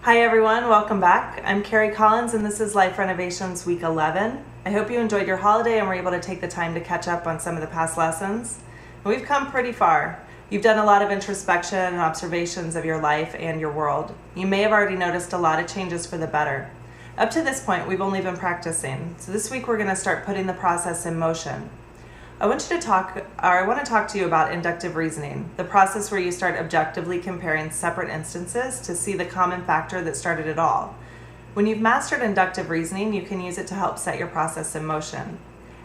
Hi everyone, welcome back. I'm Carrie Collins and this is Life Renovations Week 11. I hope you enjoyed your holiday and were able to take the time to catch up on some of the past lessons. We've come pretty far. You've done a lot of introspection and observations of your life and your world. You may have already noticed a lot of changes for the better. Up to this point, we've only been practicing. So this week we're going to start putting the process in motion. I want to talk to you about inductive reasoning, the process where you start objectively comparing separate instances to see the common factor that started it all. When you've mastered inductive reasoning, you can use it to help set your process in motion.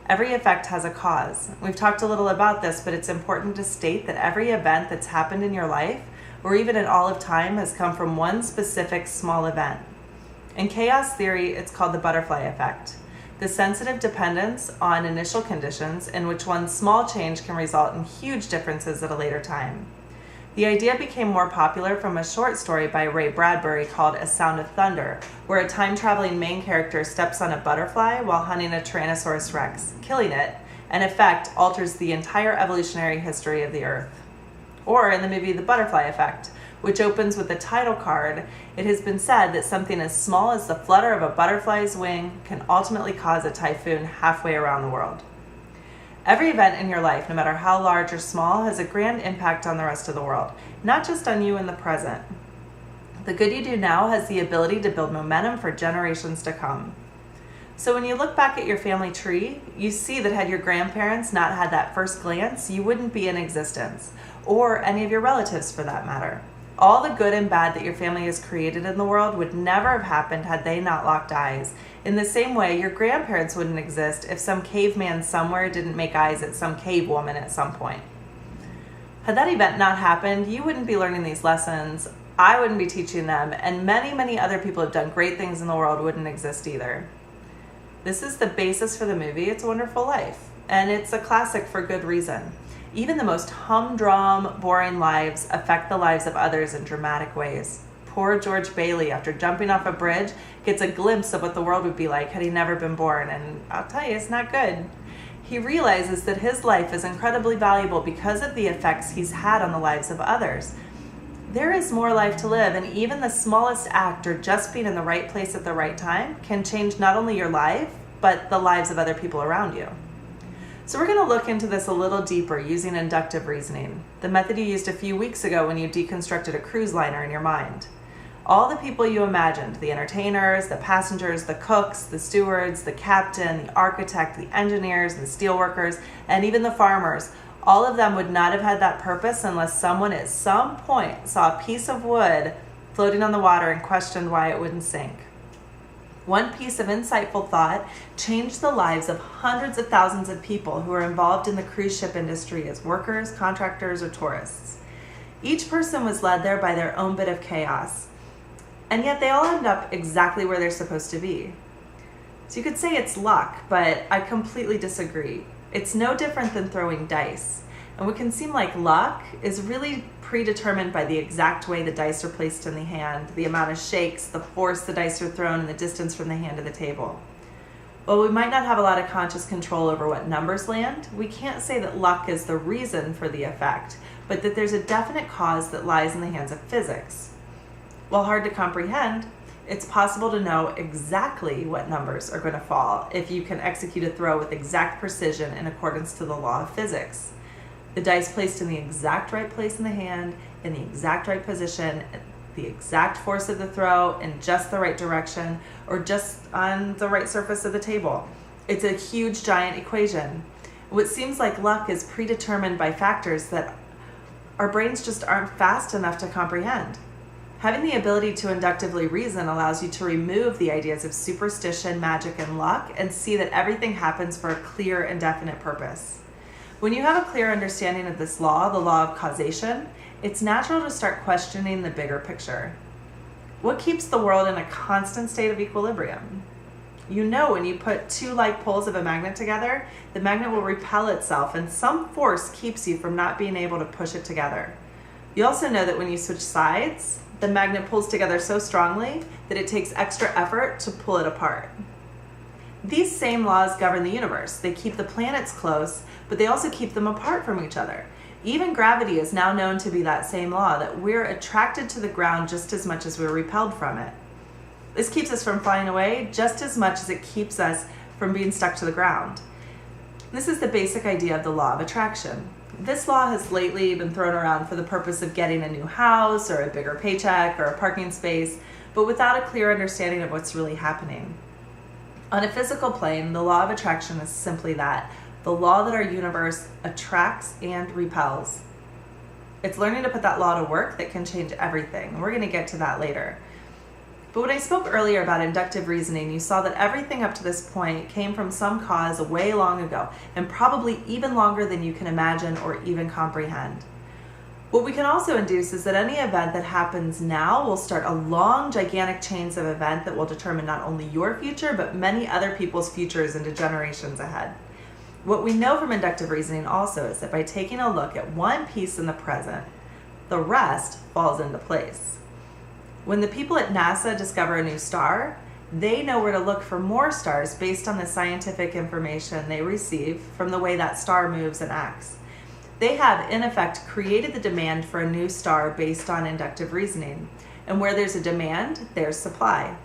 Every effect has a cause. We've talked a little about this, but it's important to state that every event that's happened in your life, or even in all of time, has come from one specific small event. In chaos theory, it's called the butterfly effect. The sensitive dependence on initial conditions in which one small change can result in huge differences at a later time. The idea became more popular from a short story by Ray Bradbury called A Sound of Thunder, where a time-traveling main character steps on a butterfly while hunting a Tyrannosaurus Rex, killing it, and in effect alters the entire evolutionary history of the Earth. Or in the movie The Butterfly Effect, which opens with the title card, it has been said that something as small as the flutter of a butterfly's wing can ultimately cause a typhoon halfway around the world. Every event in your life, no matter how large or small, has a grand impact on the rest of the world, not just on you in the present. The good you do now has the ability to build momentum for generations to come. So when you look back at your family tree, you see that had your grandparents not had that first glance, you wouldn't be in existence, or any of your relatives for that matter. All the good and bad that your family has created in the world would never have happened had they not locked eyes. In the same way, your grandparents wouldn't exist if some caveman somewhere didn't make eyes at some cave woman at some point. Had that event not happened, you wouldn't be learning these lessons, I wouldn't be teaching them, and many, many other people who have done great things in the world wouldn't exist either. This is the basis for the movie It's a Wonderful Life, and it's a classic for good reason. Even the most humdrum, boring lives affect the lives of others in dramatic ways. Poor George Bailey, after jumping off a bridge, gets a glimpse of what the world would be like had he never been born, and I'll tell you, it's not good. He realizes that his life is incredibly valuable because of the effects he's had on the lives of others. There is more life to live, and even the smallest act or just being in the right place at the right time can change not only your life, but the lives of other people around you. So we're going to look into this a little deeper using inductive reasoning, the method you used a few weeks ago when you deconstructed a cruise liner in your mind. All the people you imagined, the entertainers, the passengers, the cooks, the stewards, the captain, the architect, the engineers, the steelworkers, and even the farmers, all of them would not have had that purpose unless someone at some point saw a piece of wood floating on the water and questioned why it wouldn't sink. One piece of insightful thought changed the lives of hundreds of thousands of people who are involved in the cruise ship industry as workers, contractors, or tourists. Each person was led there by their own bit of chaos, and yet they all end up exactly where they're supposed to be. So you could say it's luck, but I completely disagree. It's no different than throwing dice. And what can seem like luck is really predetermined by the exact way the dice are placed in the hand, the amount of shakes, the force the dice are thrown, and the distance from the hand to the table. While we might not have a lot of conscious control over what numbers land, we can't say that luck is the reason for the effect, but that there's a definite cause that lies in the hands of physics. While hard to comprehend, it's possible to know exactly what numbers are going to fall if you can execute a throw with exact precision in accordance to the law of physics. The dice placed in the exact right place in the hand, in the exact right position, the exact force of the throw, in just the right direction, or just on the right surface of the table. It's a huge, giant equation. What seems like luck is predetermined by factors that our brains just aren't fast enough to comprehend. Having the ability to inductively reason allows you to remove the ideas of superstition, magic, and luck and see that everything happens for a clear and definite purpose. When you have a clear understanding of this law, the law of causation, it's natural to start questioning the bigger picture. What keeps the world in a constant state of equilibrium? You know when you put two like poles of a magnet together, the magnet will repel itself and some force keeps you from not being able to push it together. You also know that when you switch sides, the magnet pulls together so strongly that it takes extra effort to pull it apart. These same laws govern the universe. They keep the planets close, but they also keep them apart from each other. Even gravity is now known to be that same law, that we're attracted to the ground just as much as we're repelled from it. This keeps us from flying away just as much as it keeps us from being stuck to the ground. This is the basic idea of the law of attraction. This law has lately been thrown around for the purpose of getting a new house or a bigger paycheck or a parking space, but without a clear understanding of what's really happening. On a physical plane, the law of attraction is simply that, the law that our universe attracts and repels. It's learning to put that law to work that can change everything. We're going to get to that later. But when I spoke earlier about inductive reasoning, you saw that everything up to this point came from some cause way long ago, and probably even longer than you can imagine or even comprehend. What we can also induce is that any event that happens now will start a long, gigantic chains of events that will determine not only your future, but many other people's futures into generations ahead. What we know from inductive reasoning also is that by taking a look at one piece in the present, the rest falls into place. When the people at NASA discover a new star, they know where to look for more stars based on the scientific information they receive from the way that star moves and acts. They have, in effect, created the demand for a new star based on inductive reasoning. And where there's a demand, there's supply.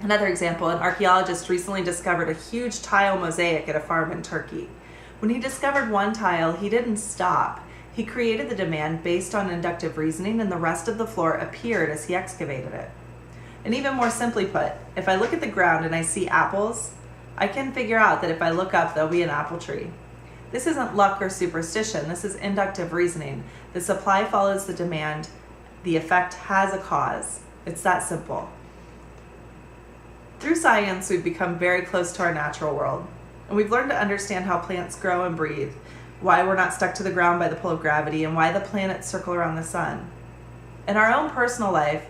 Another example, an archaeologist recently discovered a huge tile mosaic at a farm in Turkey. When he discovered one tile, he didn't stop. He created the demand based on inductive reasoning, and the rest of the floor appeared as he excavated it. And even more simply put, if I look at the ground and I see apples, I can figure out that if I look up, there'll be an apple tree. This isn't luck or superstition, this is inductive reasoning. The supply follows the demand, the effect has a cause. It's that simple. Through science, we've become very close to our natural world, and we've learned to understand how plants grow and breathe, why we're not stuck to the ground by the pull of gravity, and why the planets circle around the sun. In our own personal life,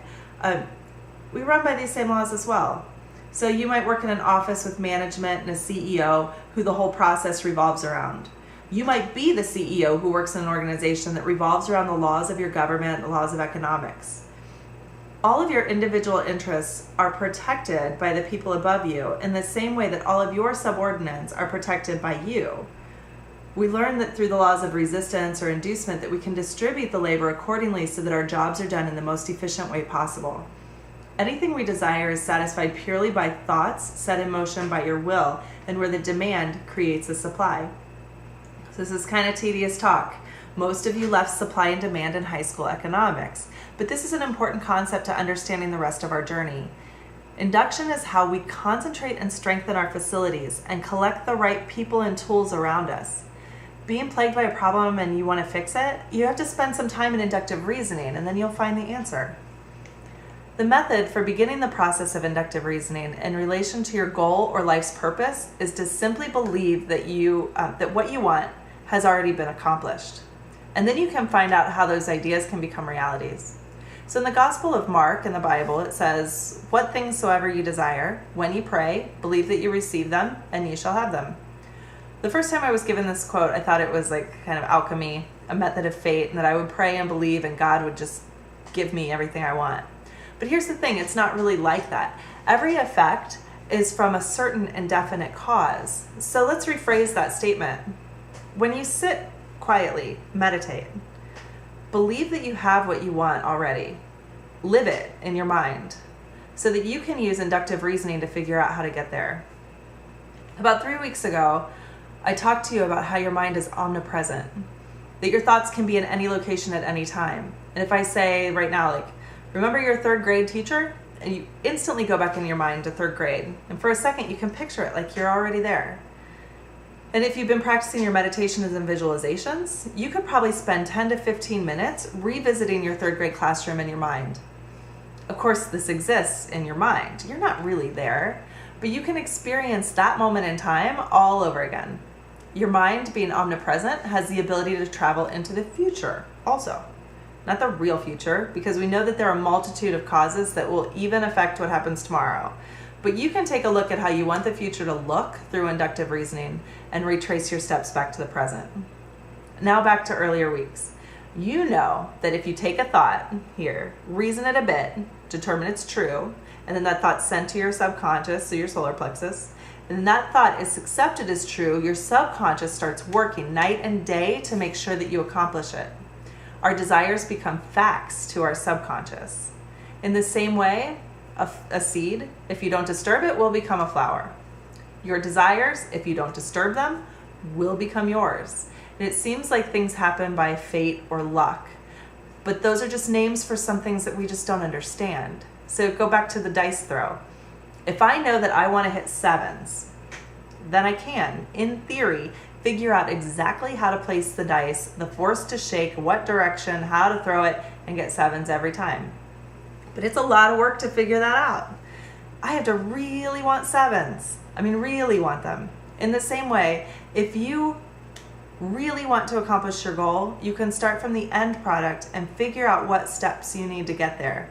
we run by these same laws as well. So you might work in an office with management and a CEO who the whole process revolves around. You might be the CEO who works in an organization that revolves around the laws of your government, the laws of economics. All of your individual interests are protected by the people above you in the same way that all of your subordinates are protected by you. We learn that through the laws of resistance or inducement that we can distribute the labor accordingly so that our jobs are done in the most efficient way possible. Anything we desire is satisfied purely by thoughts set in motion by your will, and where the demand creates a supply. So this is kind of tedious talk. Most of you left supply and demand in high school economics, but this is an important concept to understanding the rest of our journey. Induction is how we concentrate and strengthen our facilities and collect the right people and tools around us. Being plagued by a problem and you want to fix it, you have to spend some time in inductive reasoning, and then you'll find the answer. The method for beginning the process of inductive reasoning in relation to your goal or life's purpose is to simply believe that that what you want has already been accomplished. And then you can find out how those ideas can become realities. So in the Gospel of Mark in the Bible, it says, "What things soever you desire, when you pray, believe that you receive them, and you shall have them." The first time I was given this quote, I thought it was like kind of alchemy, a method of fate, and that I would pray and believe and God would just give me everything I want. But here's the thing, it's not really like that. Every effect is from a certain indefinite cause. So let's rephrase that statement. When you sit quietly, meditate, believe that you have what you want already. Live it in your mind so that you can use inductive reasoning to figure out how to get there. About 3 weeks ago, I talked to you about how your mind is omnipresent, that your thoughts can be in any location at any time. And if I say right now, like, remember your third grade teacher? And you instantly go back in your mind to third grade. And for a second, you can picture it like you're already there. And if you've been practicing your meditations and visualizations, you could probably spend 10 to 15 minutes revisiting your third grade classroom in your mind. Of course, this exists in your mind. You're not really there, but you can experience that moment in time all over again. Your mind, being omnipresent, has the ability to travel into the future also. Not the real future, because we know that there are a multitude of causes that will even affect what happens tomorrow. But you can take a look at how you want the future to look through inductive reasoning and retrace your steps back to the present. Now back to earlier weeks. You know that if you take a thought here, reason it a bit, determine it's true, and then that thought's sent to your subconscious, so your solar plexus, And that thought is accepted as true, your subconscious starts working night and day to make sure that you accomplish it. Our desires become facts to our subconscious. In the same way, a seed, if you don't disturb it, will become a flower. Your desires, if you don't disturb them, will become yours. And it seems like things happen by fate or luck, but those are just names for some things that we just don't understand. So go back to the dice throw. If I know that I want to hit sevens, then I can, in theory, figure out exactly how to place the dice, the force to shake, what direction, how to throw it, and get sevens every time. But it's a lot of work to figure that out. I have to really want sevens. Really want them. In the same way, if you really want to accomplish your goal, you can start from the end product and figure out what steps you need to get there.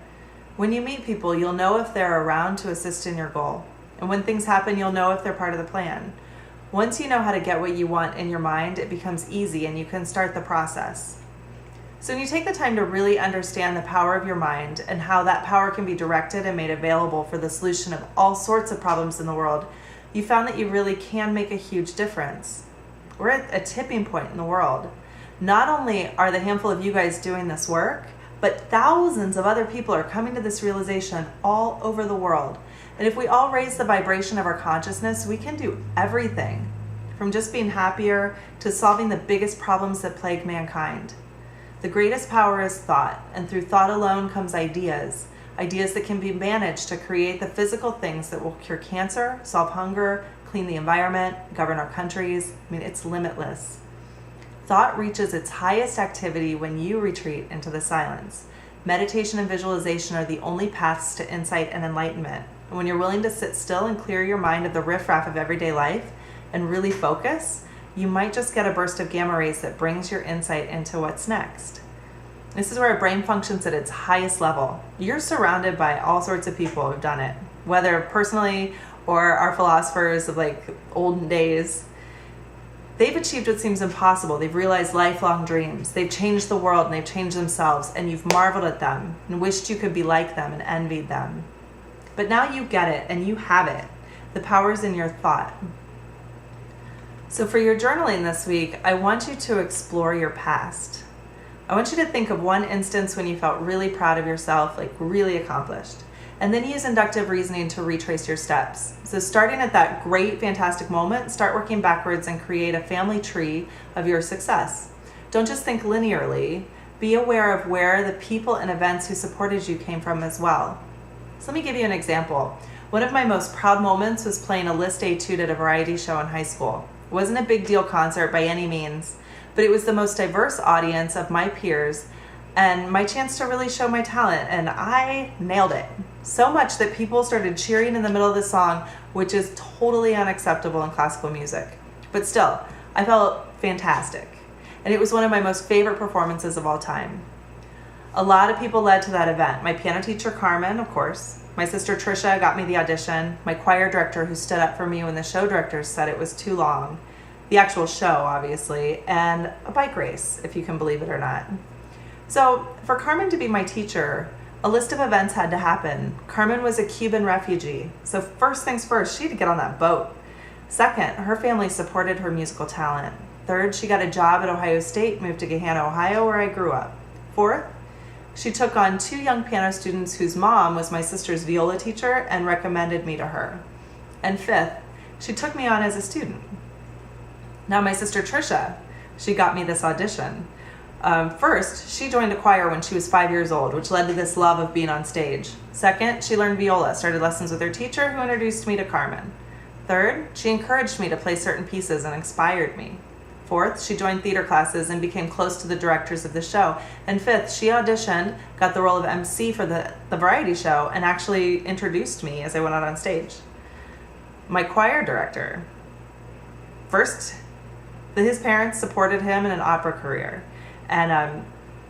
When you meet people, you'll know if they're around to assist in your goal. And when things happen, you'll know if they're part of the plan. Once you know how to get what you want in your mind, it becomes easy and you can start the process. So when you take the time to really understand the power of your mind and how that power can be directed and made available for the solution of all sorts of problems in the world, you found that you really can make a huge difference. We're at a tipping point in the world. Not only are the handful of you guys doing this work, but thousands of other people are coming to this realization all over the world. And if we all raise the vibration of our consciousness, we can do everything, from just being happier to solving the biggest problems that plague mankind. The greatest power is thought, and through thought alone comes ideas that can be managed to create the physical things that will cure cancer, solve hunger, clean the environment, govern our countries. It's limitless. Thought reaches its highest activity when you retreat into the silence. Meditation and visualization are the only paths to insight and enlightenment. And when you're willing to sit still and clear your mind of the riffraff of everyday life and really focus, you might just get a burst of gamma rays that brings your insight into what's next. This is where our brain functions at its highest level. You're surrounded by all sorts of people who've done it, whether personally or our philosophers of olden days. They've achieved what seems impossible. They've realized lifelong dreams. They've changed the world and they've changed themselves, and you've marveled at them and wished you could be like them and envied them. But now you get it and you have it. The power's in your thought. So for your journaling this week, I want you to explore your past. I want you to think of one instance when you felt really proud of yourself, really accomplished. And then use inductive reasoning to retrace your steps. So starting at that great, fantastic moment, start working backwards and create a family tree of your success. Don't just think linearly. Be aware of where the people and events who supported you came from as well. So let me give you an example. One of my most proud moments was playing a list etude at a variety show in high school. It wasn't a big deal concert by any means, but it was the most diverse audience of my peers and my chance to really show my talent, and I nailed it. So much that people started cheering in the middle of the song, which is totally unacceptable in classical music. But still, I felt fantastic. And it was one of my most favorite performances of all time. A lot of people led to that event. My piano teacher, Carmen, of course. My sister, Trisha, got me the audition. My choir director, who stood up for me when the show directors said it was too long. The actual show, obviously. And a bike race, if you can believe it or not. So for Carmen to be my teacher, a list of events had to happen. Carmen was a Cuban refugee. So first things first, she had to get on that boat. Second, her family supported her musical talent. Third, she got a job at Ohio State, moved to Gahanna, Ohio, where I grew up. Fourth, she took on 2 young piano students whose mom was my sister's viola teacher and recommended me to her. And fifth, she took me on as a student. Now my sister Trisha, she got me this audition. First, she joined a choir when she was 5 years old, which led to this love of being on stage. Second, she learned viola, started lessons with her teacher, who introduced me to Carmen. Third, she encouraged me to play certain pieces and inspired me. Fourth, she joined theater classes and became close to the directors of the show. And fifth, she auditioned, got the role of MC for the variety show, and actually introduced me as I went out on stage. My choir director, first, his parents supported him in an opera career. And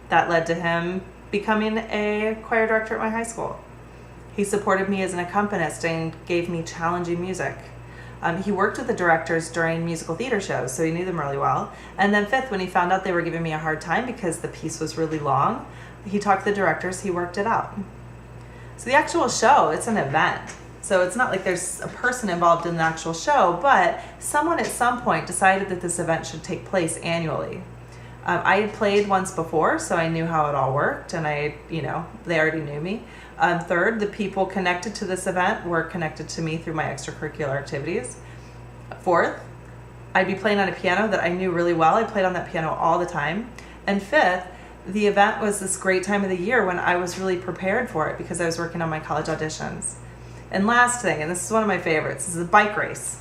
that led to him becoming a choir director at my high school. He supported me as an accompanist and gave me challenging music. He worked with the directors during musical theater shows, so he knew them really well. And then fifth, when he found out they were giving me a hard time because the piece was really long, he talked to the directors, he worked it out. So the actual show, it's an event. So it's not like there's a person involved in the actual show, but someone at some point decided that this event should take place annually. I had played once before, so I knew how it all worked, and they already knew me. Third, the people connected to this event were connected to me through my extracurricular activities. Fourth, I'd be playing on a piano that I knew really well. I played on that piano all the time. And fifth, the event was this great time of the year when I was really prepared for it because I was working on my college auditions. And last thing, and this is one of my favorites, is a bike race.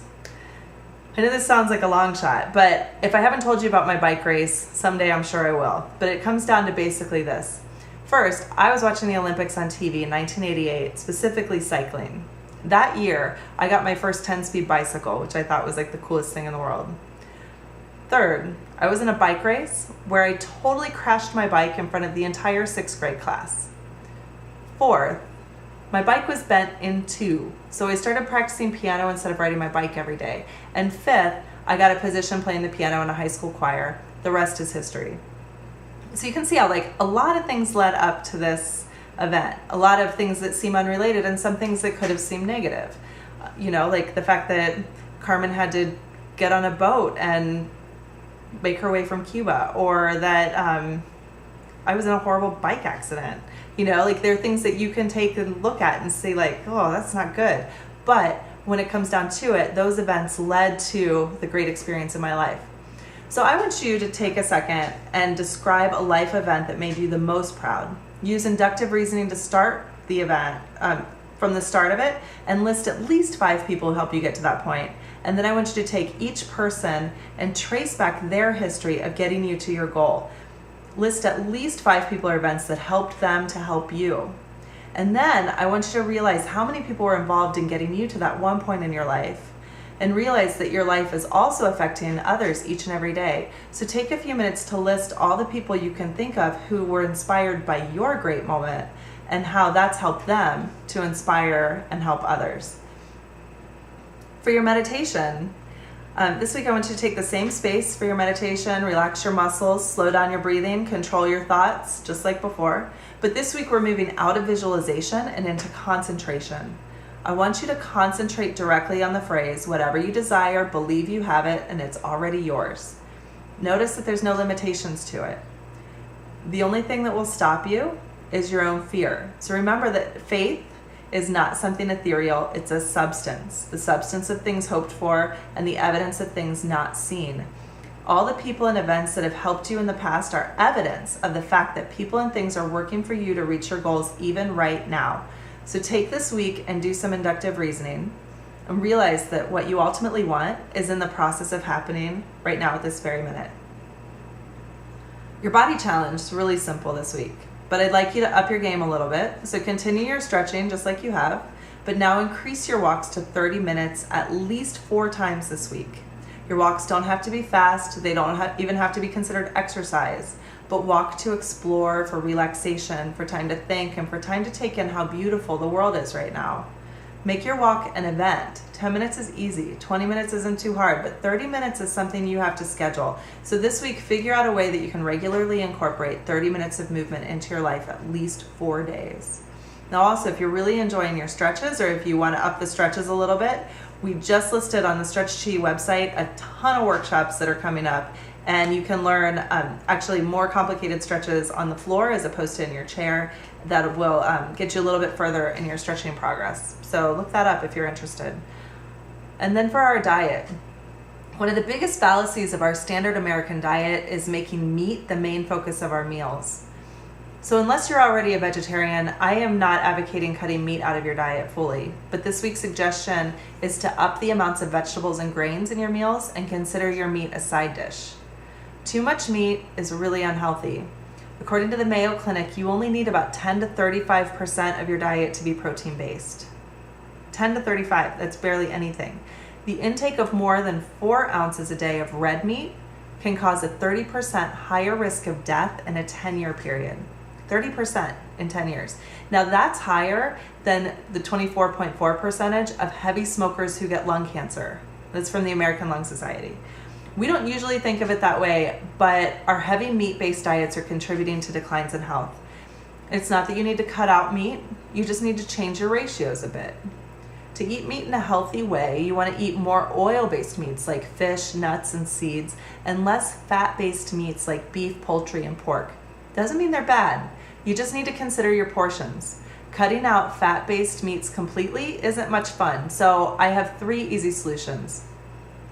I know this sounds like a long shot, but if I haven't told you about my bike race, someday I'm sure I will. But it comes down to basically this. First, I was watching the Olympics on TV in 1988, specifically cycling. That year, I got my first 10-speed bicycle, which I thought was like the coolest thing in the world. Third, I was in a bike race where I totally crashed my bike in front of the entire 6th grade class. Fourth, my bike was bent in two, so I started practicing piano instead of riding my bike every day. And fifth, I got a position playing the piano in a high school choir. The rest is history. So you can see how a lot of things led up to this event. A lot of things that seem unrelated and some things that could have seemed negative. Like the fact that Carmen had to get on a boat and make her way from Cuba, or that I was in a horrible bike accident. There are things that you can take and look at and say oh, that's not good. But when it comes down to it, those events led to the great experience in my life. So I want you to take a second and describe a life event that made you the most proud. Use inductive reasoning to start the event from the start of it, and list at least 5 people who help you get to that point. And then I want you to take each person and trace back their history of getting you to your goal. List at least 5 people or events that helped them to help you. And then I want you to realize how many people were involved in getting you to that one point in your life. And realize that your life is also affecting others each and every day. So take a few minutes to list all the people you can think of who were inspired by your great moment and how that's helped them to inspire and help others. For your meditation, this week I want you to take the same space for your meditation, relax your muscles, slow down your breathing, control your thoughts, just like before. But this week we're moving out of visualization and into concentration. I want you to concentrate directly on the phrase, whatever you desire, believe you have it, and it's already yours. Notice that there's no limitations to it. The only thing that will stop you is your own fear. So remember that faith is not something ethereal, it's a substance. The substance of things hoped for and the evidence of things not seen. All the people and events that have helped you in the past are evidence of the fact that people and things are working for you to reach your goals even right now. So take this week and do some inductive reasoning and realize that what you ultimately want is in the process of happening right now at this very minute. Your body challenge is really simple this week, but I'd like you to up your game a little bit. So continue your stretching just like you have, but now increase your walks to 30 minutes at least 4 times this week. Your walks don't have to be fast, they don't even have to be considered exercise, but walk to explore, for relaxation, for time to think, and for time to take in how beautiful the world is right now. Make your walk an event. 10 minutes is easy, 20 minutes isn't too hard, but 30 minutes is something you have to schedule. So this week, figure out a way that you can regularly incorporate 30 minutes of movement into your life at least 4 days. Now also, if you're really enjoying your stretches, or if you want to up the stretches a little bit, we just listed on the Stretch Chi website a ton of workshops that are coming up, and you can learn actually more complicated stretches on the floor as opposed to in your chair that will get you a little bit further in your stretching progress. So look that up if you're interested. And then for our diet, one of the biggest fallacies of our standard American diet is making meat the main focus of our meals. So unless you're already a vegetarian, I am not advocating cutting meat out of your diet fully, but this week's suggestion is to up the amounts of vegetables and grains in your meals and consider your meat a side dish. Too much meat is really unhealthy. According to the Mayo Clinic, you only need about 10 to 35% of your diet to be protein-based. 10 to 35, that's barely anything. The intake of more than 4 ounces a day of red meat can cause a 30% higher risk of death in a 10-year period. 30% in 10 years. Now that's higher than the 24.4% of heavy smokers who get lung cancer. That's from the American Lung Society. We don't usually think of it that way, but our heavy meat-based diets are contributing to declines in health. It's not that you need to cut out meat, you just need to change your ratios a bit. To eat meat in a healthy way, you want to eat more oil-based meats like fish, nuts, and seeds, and less fat-based meats like beef, poultry, and pork. Doesn't mean they're bad. You just need to consider your portions. Cutting out fat-based meats completely isn't much fun, so I have 3 easy solutions.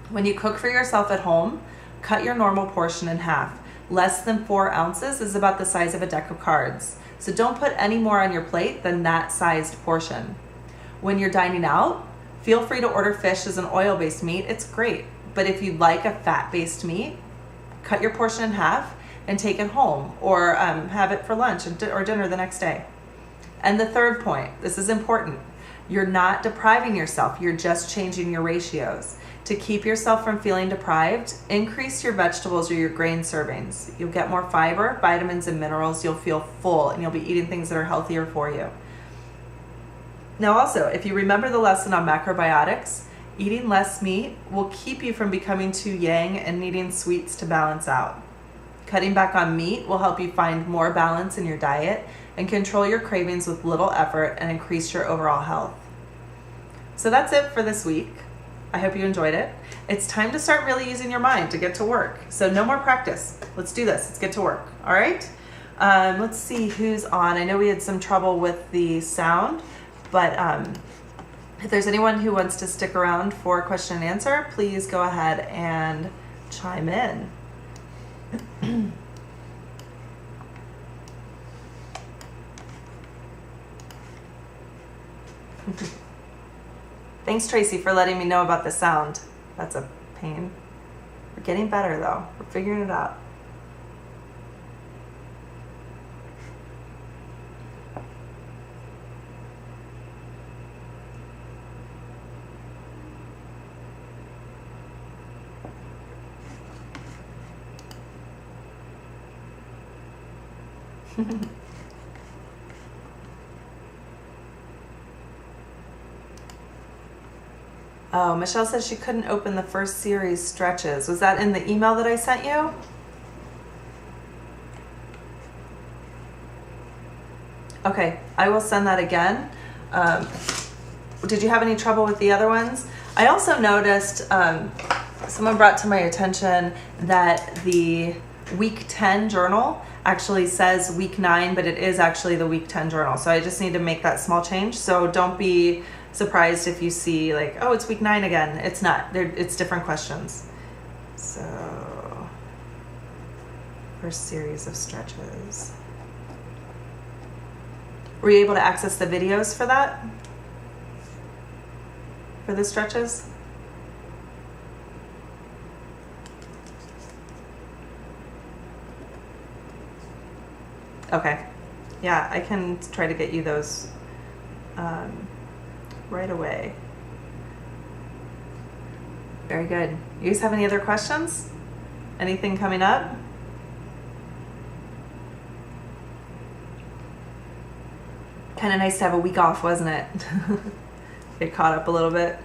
When you cook for yourself at home, cut your normal portion in half. Less than 4 ounces is about the size of a deck of cards, so don't put any more on your plate than that sized portion. When you're dining out, feel free to order fish as an oil-based meat. It's great. But if you'd like a fat-based meat, cut your portion in half and take it home, or have it for lunch or dinner the next day. And the third point, this is important. You're not depriving yourself. You're just changing your ratios. To keep yourself from feeling deprived, increase your vegetables or your grain servings. You'll get more fiber, vitamins, and minerals. You'll feel full, and you'll be eating things that are healthier for you. Now also, if you remember the lesson on macrobiotics, eating less meat will keep you from becoming too yang and needing sweets to balance out. Cutting back on meat will help you find more balance in your diet and control your cravings with little effort and increase your overall health. So that's it for this week. I hope you enjoyed it. It's time to start really using your mind to get to work. So no more practice. Let's do this. Let's get to work. All right? Let's see who's on. I know we had some trouble with the sound. But if there's anyone who wants to stick around for question and answer, please go ahead and chime in. Thanks, Tracy, for letting me know about the sound. That's a pain. We're getting better, though. We're figuring it out. Oh, Michelle says she couldn't open the first series stretches. Was that in the email that I sent you? Okay, I will send that again. Did you have any trouble with the other ones? I also noticed someone brought to my attention that the week 10 journal actually says week 9, but it is actually the week 10 journal. So I just need to make that small change. So don't be surprised if you see like, oh, it's week 9 again. It's not. It's different questions. So first series of stretches. Were you able to access the videos for that? For the stretches? Okay. Yeah, I can try to get you those right away. Very good. You guys have any other questions? Anything coming up? Kind of nice to have a week off, wasn't it? Get caught up a little bit.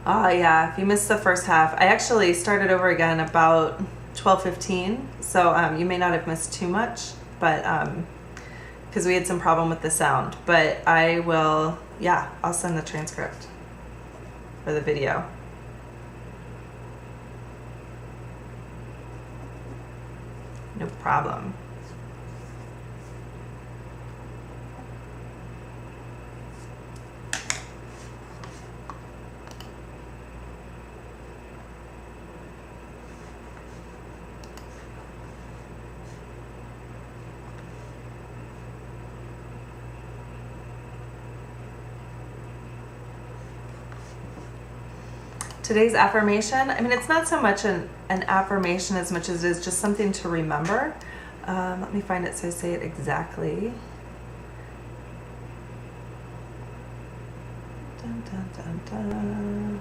Oh yeah, if you missed the first half, I actually started over again about 12:15, so you may not have missed too much, but because we had some problem with the sound. But I will, yeah, I'll send the transcript for the video. No problem. Today's affirmation, I mean, it's not so much an affirmation as much as it is just something to remember. Let me find it so I say it exactly. Dun, dun, dun, dun.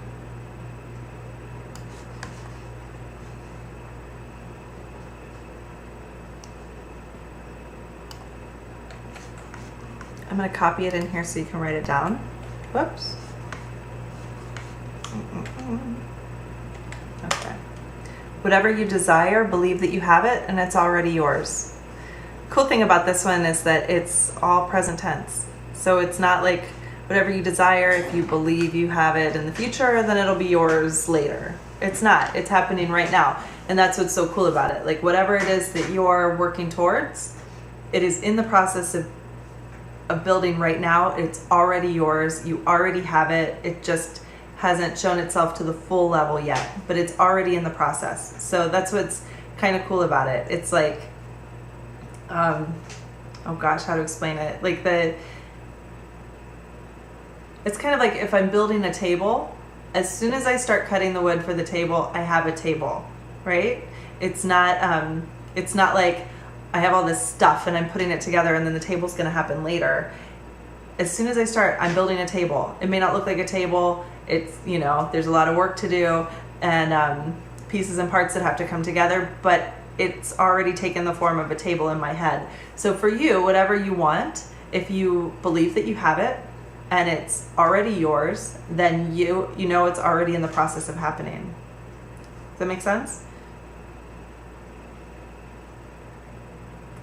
I'm going to copy it in here so you can write it down. Whoops. Okay. Whatever you desire, believe that you have it and it's already yours. Cool thing about this one is that it's all present tense. So it's not like whatever you desire, if you believe you have it in the future, then it'll be yours later. It's not. It's happening right now. And that's what's so cool about it. Like whatever it is that you're working towards, it is in the process of building right now. It's already yours. You already have it. It just hasn't shown itself to the full level yet, but it's already in the process. So that's what's kind of cool about it. It's like, oh gosh, how to explain it? Like it's kind of like if I'm building a table, as soon as I start cutting the wood for the table, I have a table, right? It's not like I have all this stuff and I'm putting it together and then the table's gonna happen later. As soon as I start, I'm building a table. It may not look like a table. It's, you know, there's a lot of work to do and pieces and parts that have to come together, but it's already taken the form of a table in my head. So for you, whatever you want, if you believe that you have it and it's already yours, then you know it's already in the process of happening. Does that make sense?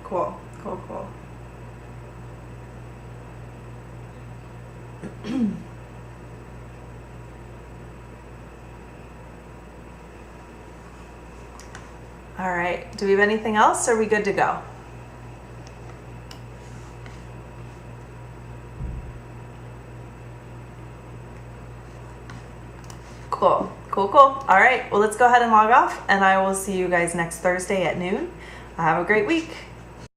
Cool, cool, cool. All right, do we have anything else? Or are we good to go? Cool, cool, cool. All right, well, let's go ahead and log off and I will see you guys next Thursday at noon. Have a great week.